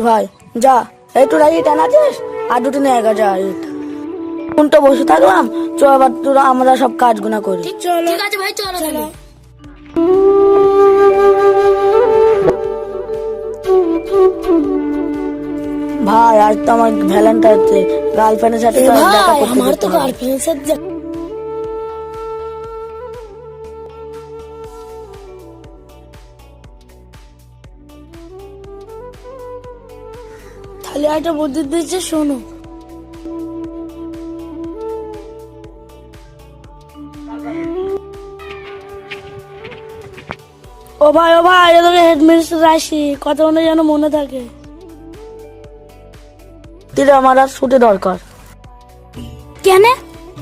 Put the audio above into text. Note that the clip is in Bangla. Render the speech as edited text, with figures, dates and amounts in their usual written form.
ভাই যা, একটু রাইট আনাছিস আর দুটো নিয়ে গা যা। কোনটা বসে থাকলাম, চ আবার তোরা আমরা সব কাজগুনা করি। ঠিক আছে ভাই, চলো তাহলে। ভাই আজ তো আমার ভ্যালেন্টাইন ডে, গার্লফ্রেন্ডের সাথে তো দেখা করতে আমার তো যেতে হবে। গার্লফ্রেন্ডের সাথে তাহলে একটা বুদ্ধি দিচ্ছে, শোনো। ও ভাই এদিকে হেডমিস্টার আসি, কতক্ষণে যেন মনে থাকে। আমার আর ছুটি দরকার। কেন?